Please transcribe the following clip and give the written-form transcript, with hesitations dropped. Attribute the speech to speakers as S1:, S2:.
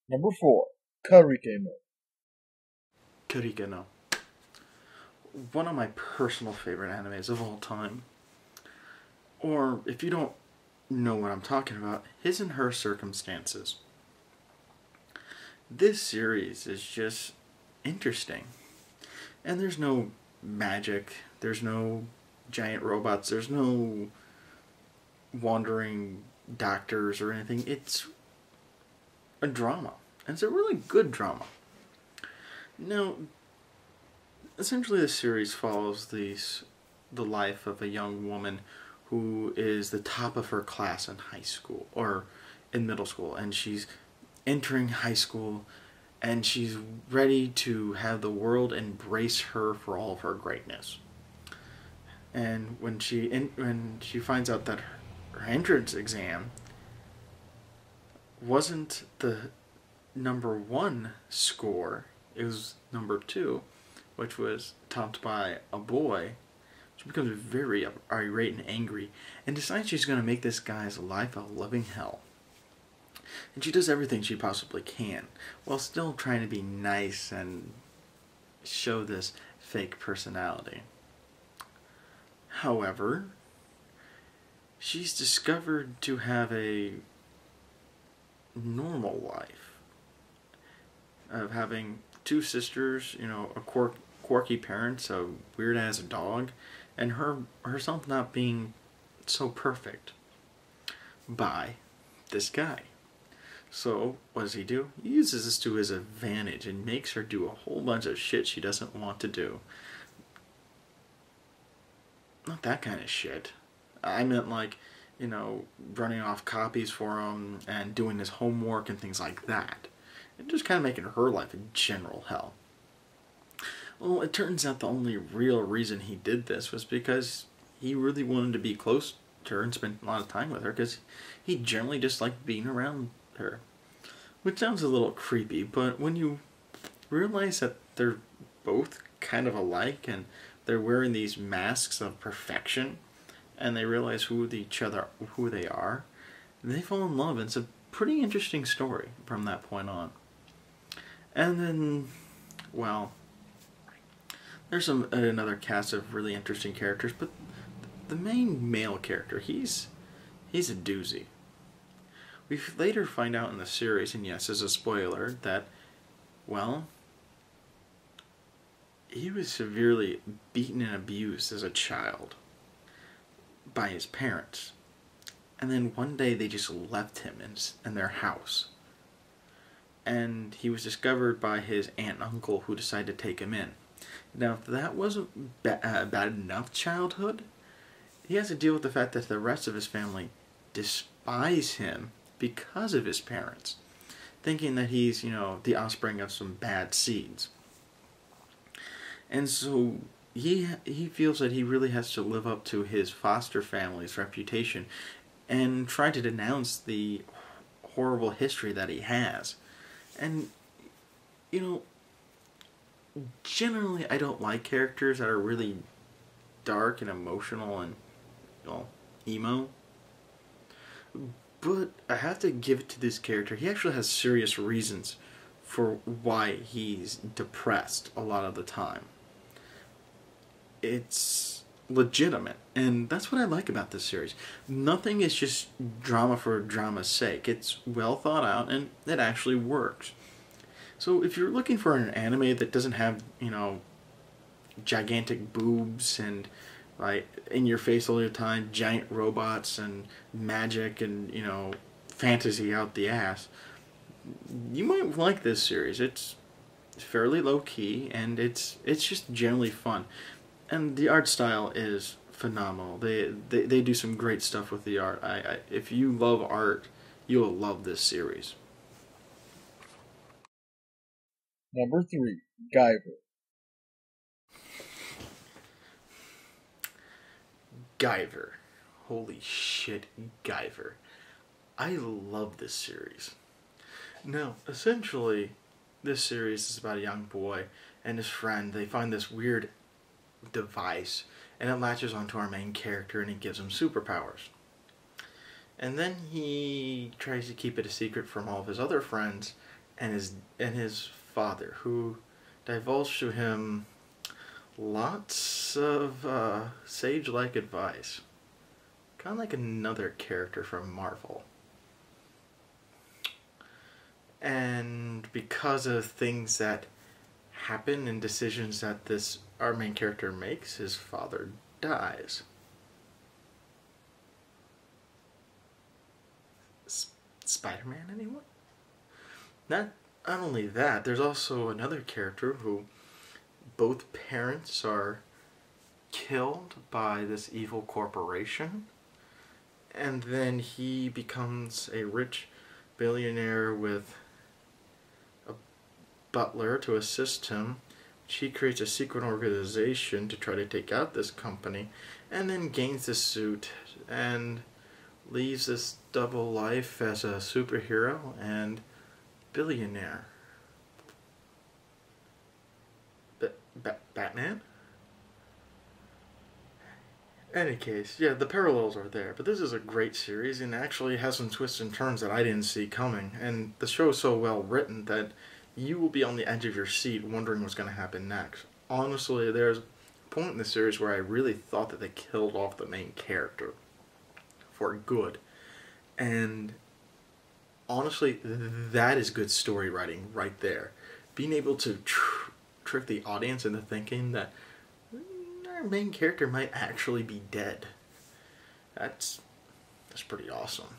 S1: Number 4, Karikemo.
S2: Kurika no. One of my personal favorite animes of all time. Or, if you don't know what I'm talking about, His and Her Circumstances. This series is just interesting. And there's no magic, there's no giant robots, there's no wandering doctors or anything. It's a drama. And it's a really good drama. Now, essentially the series follows the life of a young woman who is the top of her class in high school or in middle school, and she's entering high school and she's ready to have the world embrace her for all of her greatness. And when she finds out that her entrance exam wasn't the number one score, it was number two, which was topped by a boy. She becomes very irate and angry and decides she's going to make this guy's life a living hell. And she does everything she possibly can while still trying to be nice and show this fake personality. However, she's discovered to have a normal life of having two sisters, a quirky parents, a weird ass dog, and herself not being so perfect by this guy. So, what does he do? He uses this to his advantage and makes her do a whole bunch of shit she doesn't want to do. Not that kind of shit. I meant like, running off copies for him and doing his homework and things like that. And just kind of making her life a general hell. Well, it turns out the only real reason he did this was because he really wanted to be close to her and spend a lot of time with her, because he generally just liked being around her. Which sounds a little creepy, but when you realize that they're both kind of alike and they're wearing these masks of perfection and they realize who they are, they fall in love. It's a pretty interesting story from that point on. And then, well, there's another cast of really interesting characters, but the main male character, he's a doozy. We later find out in the series, and yes, as a spoiler, that, well, he was severely beaten and abused as a child by his parents. And then one day they just left him in their house. And he was discovered by his aunt and uncle, who decided to take him in. Now, if that wasn't bad enough childhood, he has to deal with the fact that the rest of his family despise him because of his parents, thinking that he's, the offspring of some bad seeds. And so he feels that he really has to live up to his foster family's reputation and try to denounce the horrible history that he has. And, generally I don't like characters that are really dark and emotional and, emo. But I have to give it to this character. He actually has serious reasons for why he's depressed a lot of the time. It's legitimate, and that's what I like about this series. Nothing is just drama for drama's sake. It's well thought out, and it actually works. So if you're looking for an anime that doesn't have, gigantic boobs and like in your face all the time, giant robots and magic and, fantasy out the ass, you might like this series. It's fairly low key and it's just generally fun. And the art style is phenomenal. They do some great stuff with the art. If you love art, you'll love this series.
S1: Number 3, Guyver.
S2: Guyver. Holy shit, Guyver. I love this series. Now, essentially, this series is about a young boy and his friend. They find this weird device, and it latches onto our main character, and it gives him superpowers. And then he tries to keep it a secret from all of his other friends, and his father, who divulged to him lots of sage-like advice, kind of like another character from Marvel. And because of things that happen and decisions that this our main character makes, his father dies. Spider-Man, anyone? Not not only that, there's also another character who both parents are killed by this evil corporation, and then he becomes a rich billionaire with a butler to assist him. She creates a secret organization to try to take out this company, and then gains the suit and leaves this double life as a superhero and billionaire. Batman? Any case, yeah, the parallels are there, but this is a great series and actually has some twists and turns that I didn't see coming. And the show is so well written that you will be on the edge of your seat wondering what's going to happen next. Honestly, there's a point in the series where I really thought that they killed off the main character for good. And honestly, that is good story writing right there. Being able to trick the audience into thinking that our main character might actually be dead. That's pretty awesome.